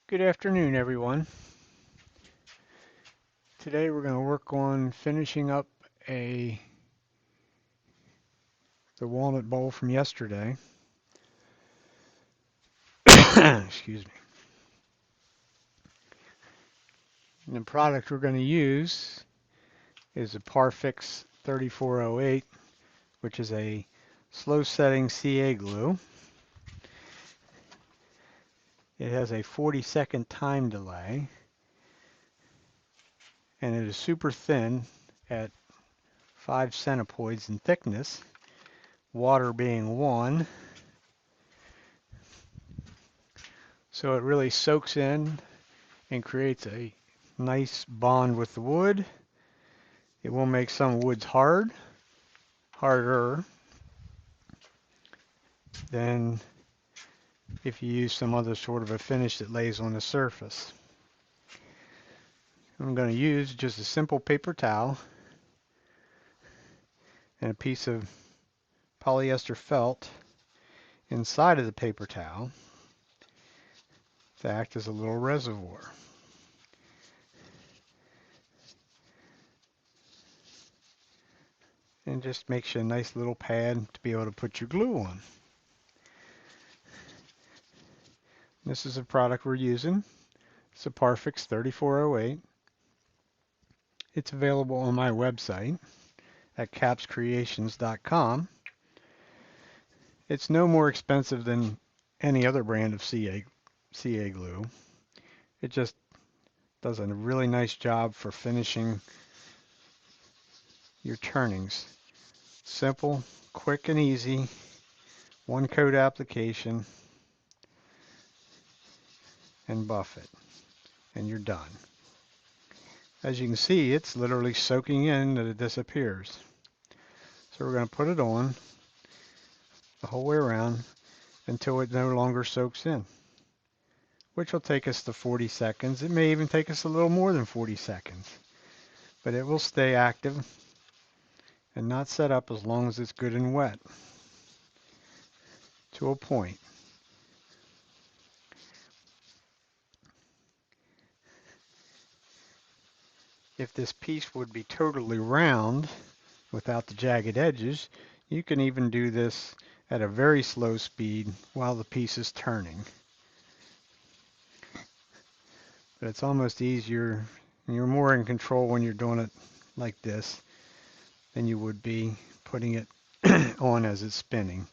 Good afternoon, everyone. Today we're going to work on finishing up a the walnut bowl from yesterday. Excuse me. And the product we're going to use is a Parfix 3408, which is a slow setting CA glue. It has a 40-second time delay, and it is super thin at 5 centipoids in thickness, water being 1. So it really soaks in and creates a nice bond with the wood. It will make some woods harder than if you use some other sort of a finish that lays on the surface. I'm going to use just a simple paper towel and a piece of polyester felt inside of the paper towel to act as a little reservoir. And just makes you a nice little pad to be able to put your glue on. This is a product we're using. It's a Parfix 3408. It's available on my website at capscreations.com. It's no more expensive than any other brand of CA glue. It just does a really nice job for finishing your turnings. Simple, quick and easy, one coat application, and buff it, and you're done. As you can see, it's literally soaking in that it disappears. So we're going to put it on the whole way around until it no longer soaks in, which will take us to 40 seconds. It may even take us a little more than 40 seconds, but it will stay active and not set up as long as it's good and wet to a point. If this piece would be totally round without the jagged edges, you can even do this at a very slow speed while the piece is turning. But it's almost easier, you're more in control when you're doing it like this than you would be putting it on as it's spinning.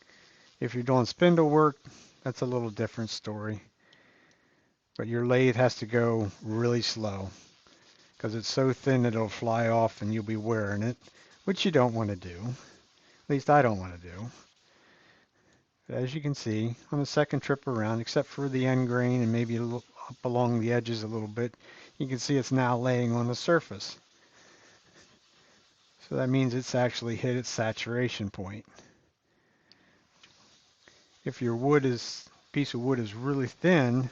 If you're doing spindle work, that's a little different story. But your lathe has to go really slow because it's so thin that it'll fly off and you'll be wearing it, which you don't want to do. At least I don't want to do. But as you can see, on the second trip around, except for the end grain and maybe a little up along the edges a little bit, you can see it's now laying on the surface. So that means it's actually hit its saturation point. If your piece of wood is really thin, you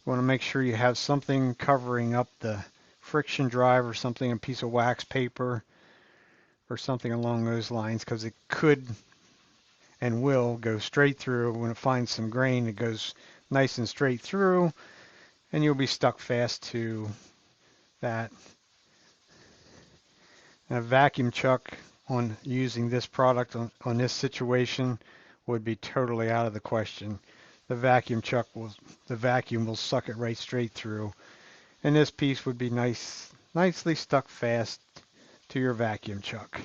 want to make sure you have something covering up the friction drive or something, a piece of wax paper or something along those lines, because it could and will go straight through. When it finds some grain, it goes nice and straight through, and you'll be stuck fast to that. And a vacuum chuck on using this product on this situation would be totally out of the question. The vacuum will suck it right straight through, and this piece would be nicely stuck fast to your vacuum chuck,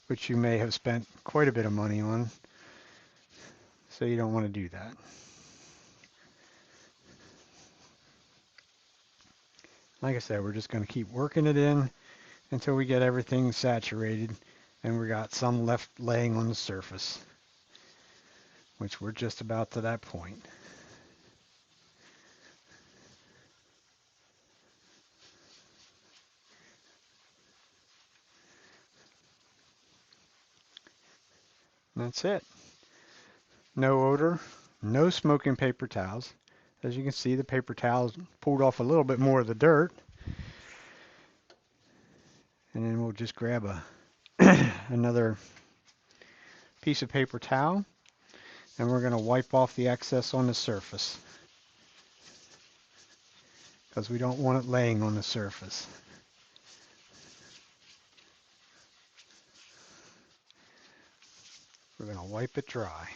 which you may have spent quite a bit of money on, so you don't want to do that. Like I said, we're just going to keep working it in until we get everything saturated and we got some left laying on the surface, which we're just about to that point. And that's it. No odor, no smoking paper towels. As you can see, the paper towels pulled off a little bit more of the dirt. And then we'll just grab another piece of paper towel, and we're going to wipe off the excess on the surface. because we don't want it laying on the surface. We're going to wipe it dry.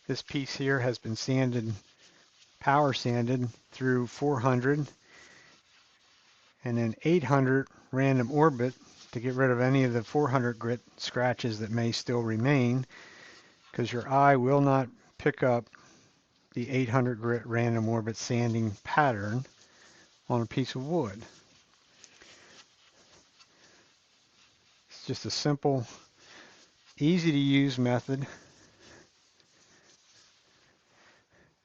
This piece here has been sanded, power sanded through 400 and then 800 random orbit to get rid of any of the 400 grit scratches that may still remain, because your eye will not pick up the 800 grit random orbit sanding pattern on a piece of wood. It's just a simple, easy to use method.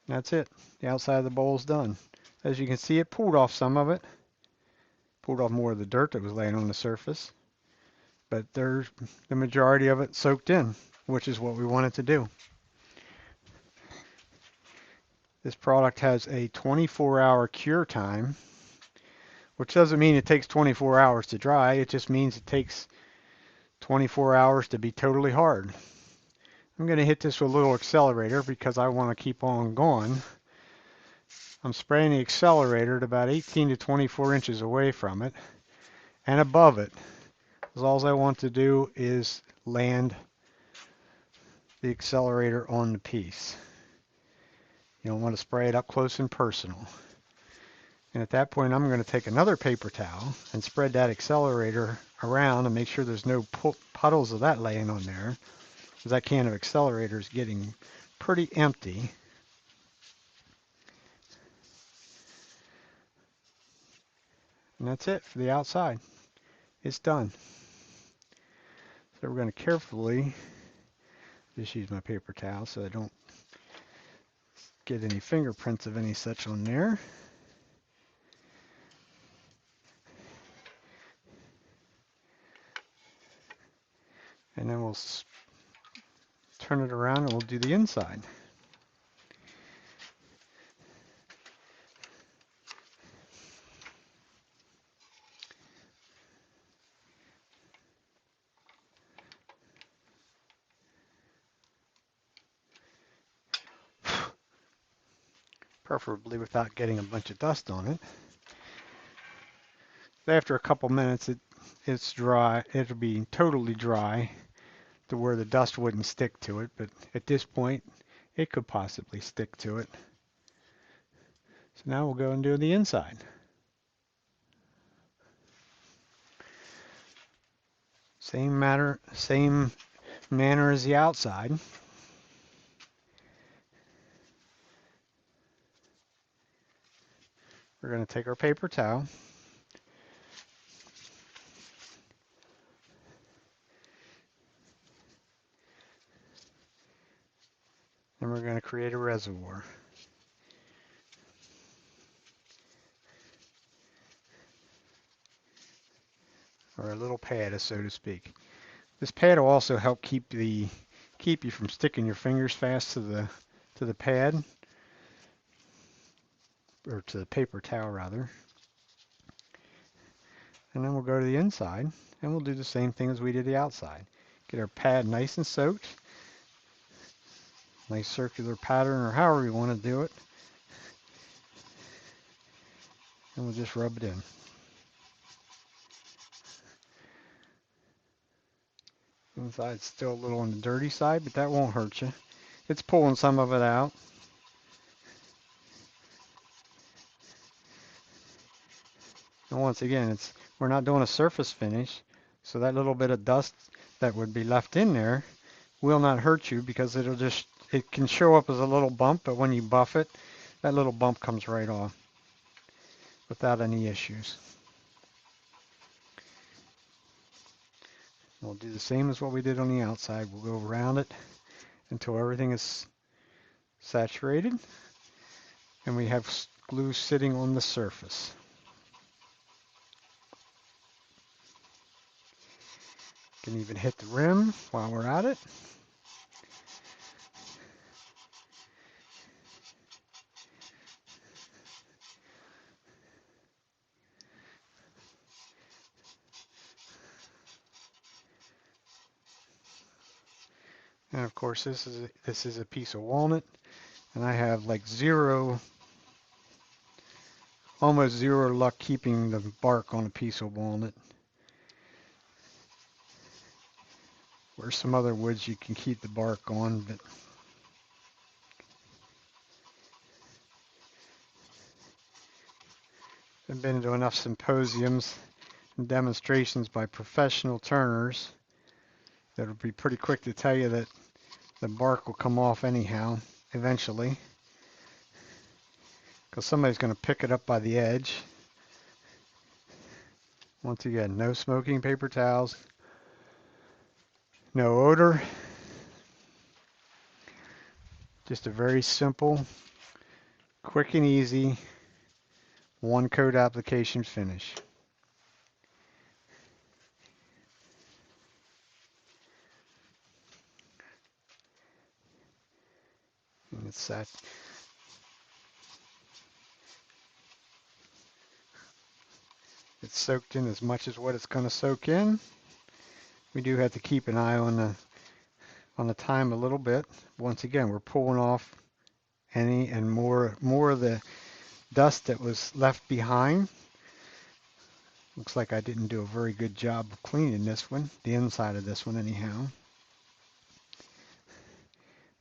That's it. The outside of the bowl is done. As you can see, it pulled off some of it. Pulled off more of the dirt that was laying on the surface. But there's the majority of it soaked in, which is what we wanted to do. This product has a 24-hour cure time, which doesn't mean it takes 24 hours to dry. It just means it takes 24 hours to be totally hard. I'm going to hit this with a little accelerator because I want to keep on going. I'm spraying the accelerator at about 18 to 24 inches away from it and above it. Because all I want to do is land the accelerator on the piece. You don't want to spray it up close and personal. And at that point, I'm going to take another paper towel and spread that accelerator around and make sure there's no puddles of that laying on there, because that can of accelerator is getting pretty empty. And that's it for the outside. It's done. So we're going to carefully just use my paper towel so I don't get any fingerprints of any such on there. And then we'll turn it around and we'll do the inside. Preferably without getting a bunch of dust on it. After a couple minutes, it's dry. It'll be totally dry to where the dust wouldn't stick to it, but at this point, it could possibly stick to it. So now we'll go and do the inside. Same manner as the outside. We're going to take our paper towel and we're going to create a reservoir. Or a little pad, so to speak. This pad will also help keep you from sticking your fingers fast to the pad, or to the paper towel rather. And then we'll go to the inside and we'll do the same thing as we did the outside. Get our pad nice and soaked. Nice circular pattern, or however you want to do it. And we'll just rub it in. Inside's still a little on the dirty side, but that won't hurt you. It's pulling some of it out. And once again, we're not doing a surface finish, so that little bit of dust that would be left in there will not hurt you, because it can show up as a little bump, but when you buff it, that little bump comes right off without any issues. We'll do the same as what we did on the outside. We'll go around it until everything is saturated and we have glue sitting on the surface. Can even hit the rim while we're at it. And of course, this is a piece of walnut. And I have like almost zero luck keeping the bark on a piece of walnut. Where's some other woods you can keep the bark on, but I've been to enough symposiums and demonstrations by professional turners that will be pretty quick to tell you that the bark will come off anyhow, eventually, because somebody's going to pick it up by the edge. Once again, no smoking paper towels, no odor, just a very simple, quick and easy, one coat application finish. And it's that. It's soaked in as much as what it's going to soak in. We do have to keep an eye on the time a little bit. Once again, we're pulling off any and more of the dust that was left behind. Looks like I didn't do a very good job of cleaning this one, the inside of this one anyhow.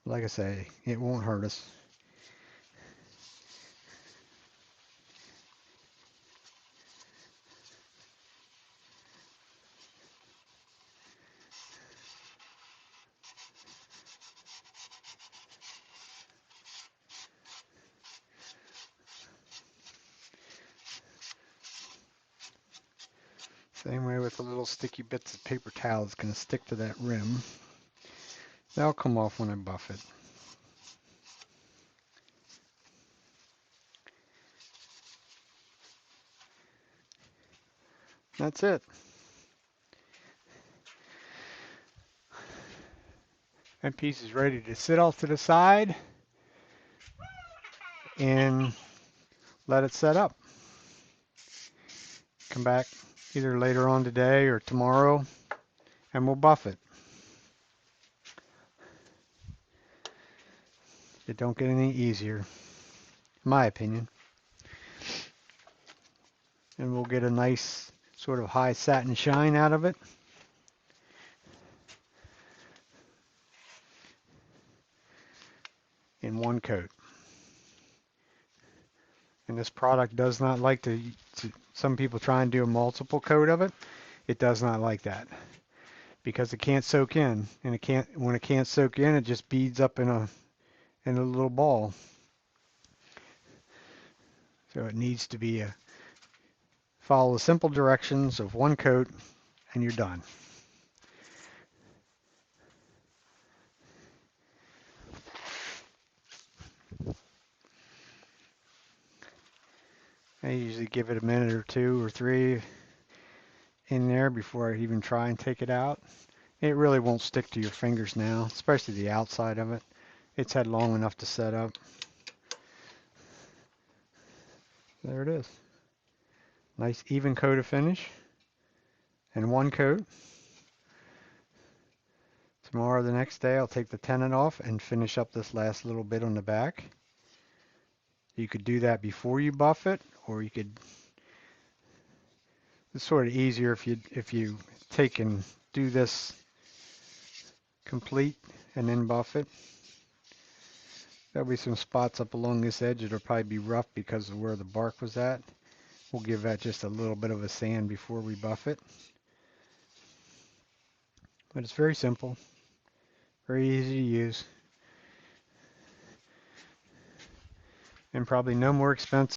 Like I say, it won't hurt us. Same way with the little sticky bits of paper towel that's going to stick to that rim. That'll come off when I buff it. That's it. That piece is ready to sit off to the side and let it set up. Come back either later on today or tomorrow and we'll buff it. It don't get any easier, in my opinion. And we'll get a nice sort of high satin shine out of it. In one coat. And this product does not like to some people try and do a multiple coat of it. It does not like that because it can't soak in, and when it can't soak in, it just beads up in a little ball. So it needs to be follow the simple directions of one coat and you're done. I usually give it a minute or two or three in there before I even try and take it out. It really won't stick to your fingers now, especially the outside of it. It's had long enough to set up. There it is. Nice even coat of finish and one coat. Tomorrow, the next day, I'll take the tenon off and finish up this last little bit on the back. You could do that before you buff it, or you could. It's sort of easier if you take and do this complete and then buff it. There'll be some spots up along this edge that'll probably be rough because of where the bark was at. We'll give that just a little bit of a sand before we buff it. But it's very simple, very easy to use, and probably no more expensive